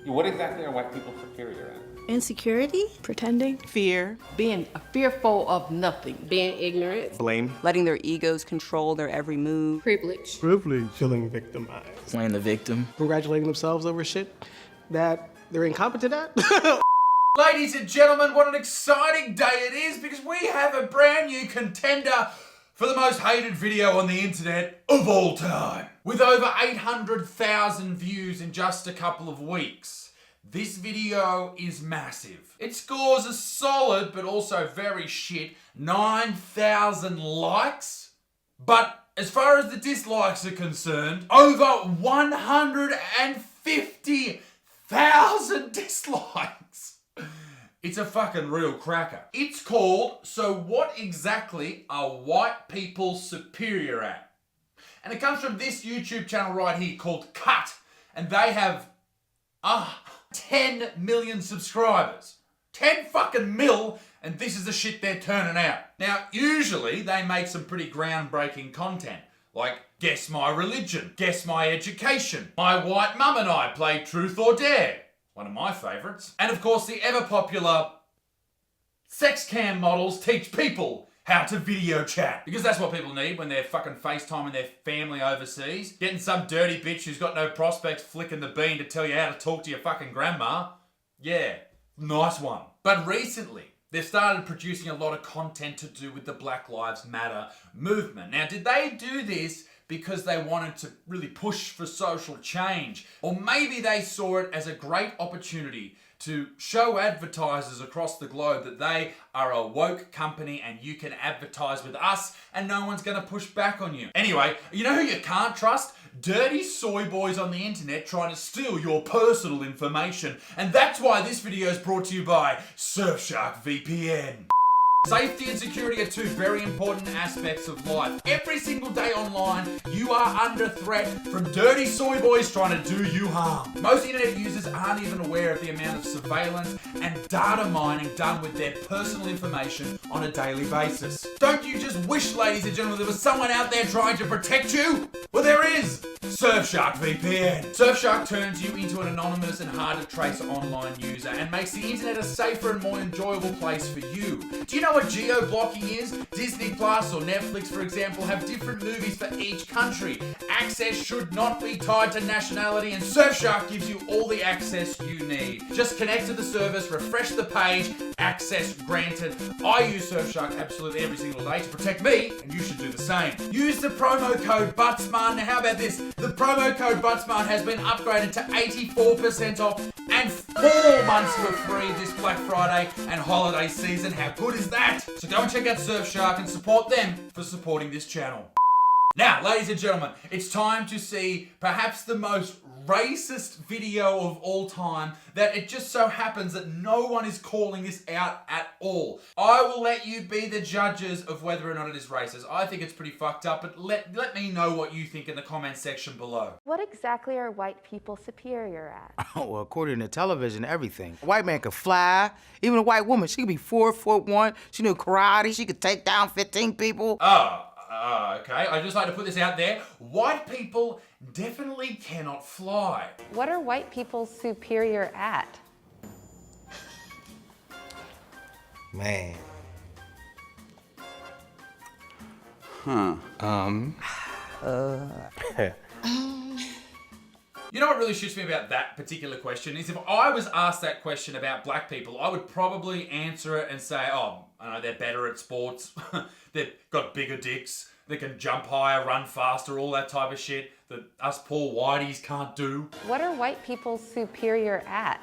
What exactly are white people superior at? Insecurity? Pretending? Fear. Being fearful of nothing. Being ignorant. Blame. Letting their egos control their every move. Privilege. Feeling victimized. Playing the victim. Congratulating themselves over shit that they're incompetent at. Ladies and gentlemen, what an exciting day it is because we have a brand new contender for the most hated video on the internet of all time. With over 800,000 views in just a couple of weeks, this video is massive. It scores a solid, but also very shit, 9,000 likes. But as far as the dislikes are concerned, over 150,000 dislikes. It's a fucking real cracker. It's called, So What Exactly Are White People Superior At? And it comes from this YouTube channel right here called Cut. And they have 10 million subscribers. 10 fucking mil, and this is the shit they're turning out. Now, usually they make some pretty groundbreaking content. Like, guess my religion, guess my education, my white mum and I play Truth or Dare. One of my favourites. And of course the ever popular sex cam models teach people how to video chat. Because that's what people need when they're fucking FaceTiming their family overseas. Getting some dirty bitch who's got no prospects flicking the bean to tell you how to talk to your fucking grandma. Yeah, nice one. But recently, they've started producing a lot of content to do with the Black Lives Matter movement. Now, did they do this because they wanted to really push for social change? Or maybe they saw it as a great opportunity to show advertisers across the globe that they are a woke company and you can advertise with us and no one's going to push back on you. Anyway, you know who you can't trust? Dirty soy boys on the internet trying to steal your personal information. And that's why this video is brought to you by Surfshark VPN. Safety and security are two very important aspects of life. Every single day online, you are under threat from dirty soy boys trying to do you harm. Most internet users aren't even aware of the amount of surveillance and data mining done with their personal information on a daily basis. Don't you just wish, ladies and gentlemen, there was someone out there trying to protect you? Well, there is! Surfshark VPN. Surfshark turns you into an anonymous and hard to trace online user and makes the internet a safer and more enjoyable place for you. Do you know what geo-blocking is? Disney Plus or Netflix, for example, have different movies for each country. Access should not be tied to nationality, and Surfshark gives you all the access you need. Just connect to the service, refresh the page, access granted. I use Surfshark absolutely every single day to protect me, and you should do the same. Use the promo code BUTTSMART. Now how about this? The promo code BUTTSMART has been upgraded to 84% off and 4 months for free this Black Friday and holiday season. How good is that? So go and check out Surfshark and support them for supporting this channel. Now, ladies and gentlemen, it's time to see perhaps the most racist video of all time that it just so happens that no one is calling this out at all. I will let you be the judges of whether or not it is racist. I think it's pretty fucked up, but let me know what you think in the comment section below. What exactly are white people superior at? Oh, well, according to television, everything. A white man could fly. Even a white woman, she could be 4'1". She knew karate. She could take down 15 people. Okay. I'd just like to put this out there. White people definitely cannot fly. What are white people superior at? Man. You know what really shits me about that particular question is if I was asked that question about black people, I would probably answer it and say, oh, I know they're better at sports. They've got bigger dicks. They can jump higher, run faster, all that type of shit that us poor whiteys can't do. What are white people superior at?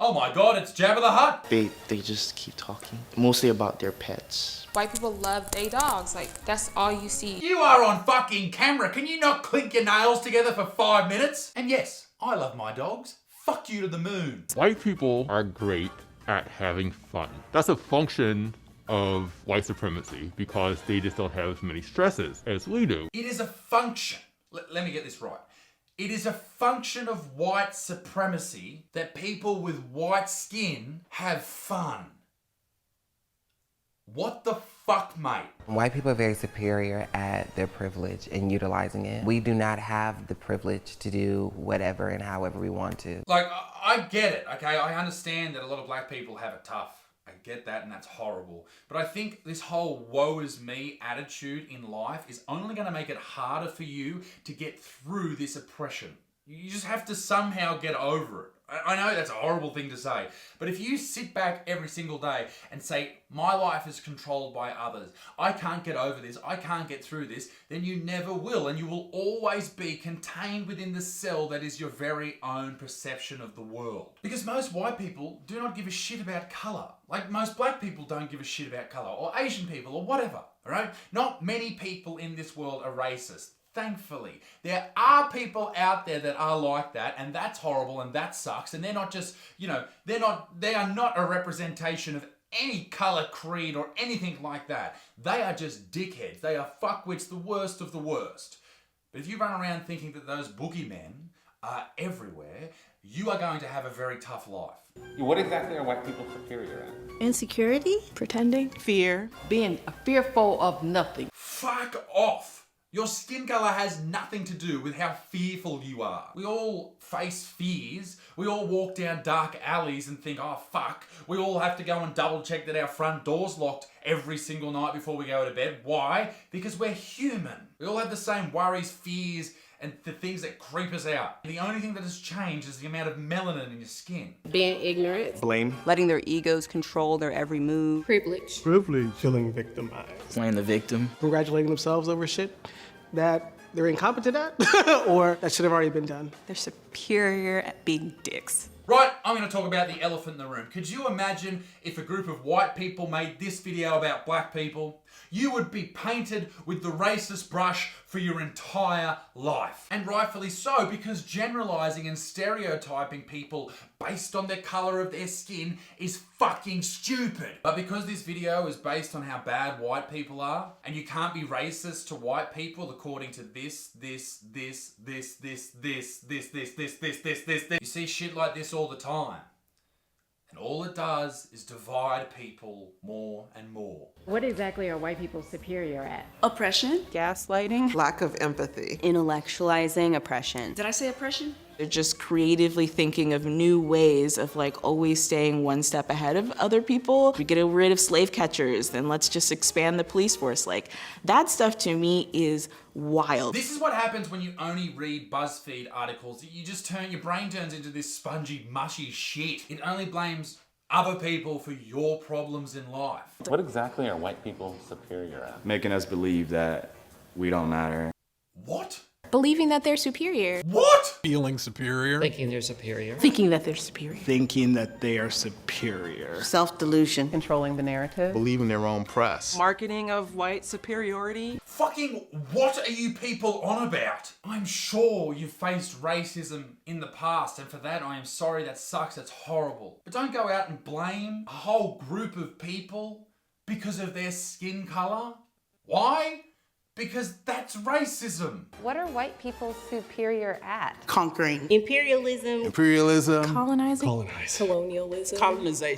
Oh my God, it's Jabba the Hutt. They just keep talking, mostly about their pets. White people love their dogs. Like, that's all you see. You are on fucking camera. Can you not clink your nails together for 5 minutes? And yes, I love my dogs. Fuck you to the moon. White people are great at having fun. That's a function of white supremacy because they just don't have as many stresses as we do. It is a function. Let me get this right. It is a function of white supremacy that people with white skin have fun. What the fuck, mate? White people are very superior at their privilege and utilizing it. We do not have the privilege to do whatever and however we want to. Like, I get it, okay? I understand that a lot of black people have it tough. I get that, and that's horrible. But I think this whole woe is me attitude in life is only going to make it harder for you to get through this oppression. You just have to somehow get over it. I know that's a horrible thing to say, but if you sit back every single day and say, my life is controlled by others, I can't get over this, I can't get through this, then you never will, and you will always be contained within the cell that is your very own perception of the world. Because most white people do not give a shit about colour. Like most black people don't give a shit about colour, or Asian people, or whatever, alright? Not many people in this world are racist. Thankfully, there are people out there that are like that, and that's horrible and that sucks, and they're not just, you know, they are not a representation of any colour, creed, or anything like that. They are just dickheads. They are fuckwits, the worst of the worst. But if you run around thinking that those boogeymen are everywhere, you are going to have a very tough life. What exactly are white people superior at? Insecurity? Pretending? Fear. Being fearful of nothing. Fuck off! Your skin colour has nothing to do with how fearful you are. We all face fears. We all walk down dark alleys and think, oh fuck. We all have to go and double check that our front door's locked every single night before we go to bed. Why? Because we're human. We all have the same worries, fears, and the things that creep us out. The only thing that has changed is the amount of melanin in your skin. Being ignorant. Blame. Letting their egos control their every move. Privilege. Feeling victimized. Playing the victim. Congratulating themselves over shit that they're incompetent at or that should have already been done. They're superior at being dicks. Right, I'm going to talk about the elephant in the room. Could you imagine if a group of white people made this video about black people? You would be painted with the racist brush for your entire life. And rightfully so, because generalizing and stereotyping people based on the color of their skin is fucking stupid. But because this video is based on how bad white people are, and you can't be racist to white people according to this, you see shit like this all the time. And all it does is divide people more and more. What exactly are white people superior at? Oppression? Gaslighting. Lack of empathy. Intellectualizing oppression. Did I say oppression? They're just creatively thinking of new ways of like always staying one step ahead of other people. We get rid of slave catchers, then let's just expand the police force. Like that stuff to me is wild. This is what happens when you only read BuzzFeed articles. Your brain turns into this spongy, mushy shit. It only blames other people for your problems in life. What exactly are white people superior at? Making us believe that we don't matter. What? Believing that they're superior. What? Feeling superior. Thinking they're superior. Thinking that they're superior. Thinking that they are superior. Self-delusion. Controlling the narrative. Believing their own press. Marketing of white superiority. Fucking what are you people on about? I'm sure you've faced racism in the past, and for that I am sorry, that sucks, that's horrible. But don't go out and blame a whole group of people because of their skin color. Why? Because that's racism. What are white people superior at? Conquering. Imperialism. Colonizing. Colonialism.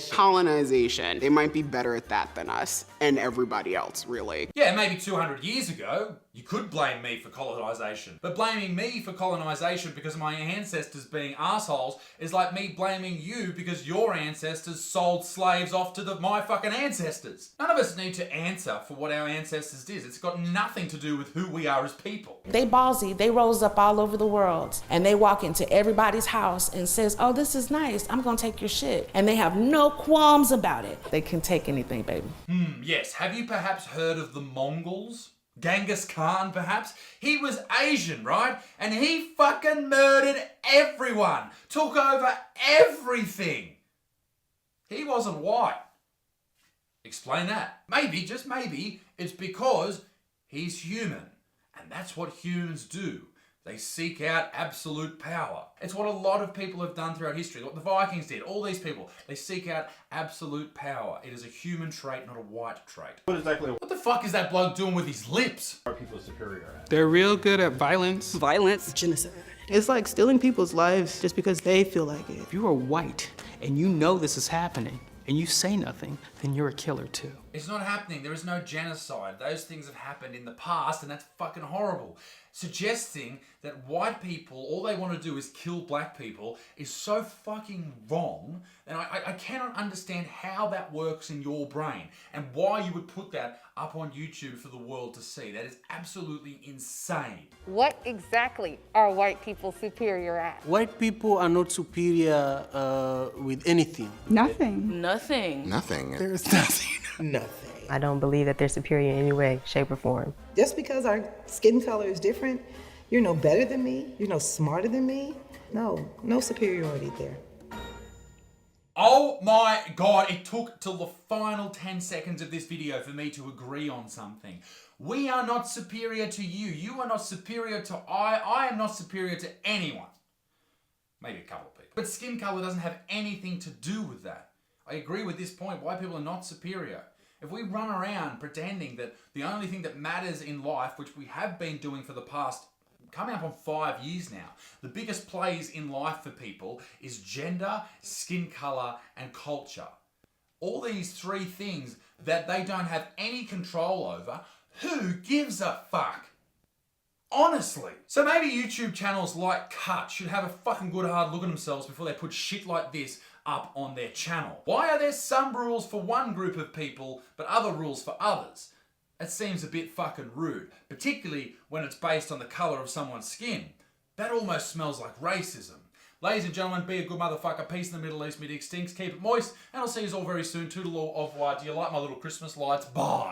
Colonization. They might be better at that than us and everybody else, really. Yeah, maybe 200 years ago, you could blame me for colonization. But blaming me for colonization because of my ancestors being assholes is like me blaming you because your ancestors sold slaves off to my fucking ancestors. None of us need to answer for what our ancestors did. It's got nothing to do with who we are as people. They ballsy, they rose up all over the world and they walk into everybody's house and says, oh, this is nice, I'm gonna take your shit. And they have no qualms about it. They can take anything, baby. Yes. Have you perhaps heard of the Mongols? Genghis Khan, perhaps? He was Asian, right? And he fucking murdered everyone. Took over everything. He wasn't white. Explain that. Maybe, just maybe, it's because he's human. And that's what humans do. They seek out absolute power. It's what a lot of people have done throughout history. What the Vikings did, all these people, they seek out absolute power. It is a human trait, not a white trait. What the fuck is that bloke doing with his lips? are people superior at? They're real good at violence. Violence. Genocide. It's like stealing people's lives just because they feel like it. If you are white and you know this is happening and you say nothing, then you're a killer too. It's not happening. There is no genocide. Those things have happened in the past, and that's fucking horrible. Suggesting that white people, all they want to do is kill black people, is so fucking wrong, and I cannot understand how that works in your brain, and why you would put that up on YouTube for the world to see. That is absolutely insane. What exactly are white people superior at? White people are not superior with anything. Nothing. Nothing. Nothing. There's nothing. Nothing. I don't believe that they're superior in any way, shape, or form. Just because our skin color is different, you're no better than me, you're no smarter than me. No superiority there. Oh my God, it took till the final 10 seconds of this video for me to agree on something. We are not superior to you. You are not superior to I am not superior to anyone. Maybe a couple of people. But skin color doesn't have anything to do with that. I agree with this point. White people are not superior. If we run around pretending that the only thing that matters in life, which we have been doing for the past, coming up on 5 years now, the biggest plays in life for people is gender, skin color, and culture. All these three things that they don't have any control over, who gives a fuck? Honestly. So maybe YouTube channels like Cut should have a fucking good hard look at themselves before they put shit like this up on their channel. Why are there some rules for one group of people but other rules for others? It seems a bit fucking rude, particularly when it's based on the colour of someone's skin. That almost smells like racism. Ladies and gentlemen, be a good motherfucker. Peace in the Middle East, mid-extincts. Keep it moist, and I'll see you all very soon. Toodaloo, au revoir. Do you like my little Christmas lights? Bye.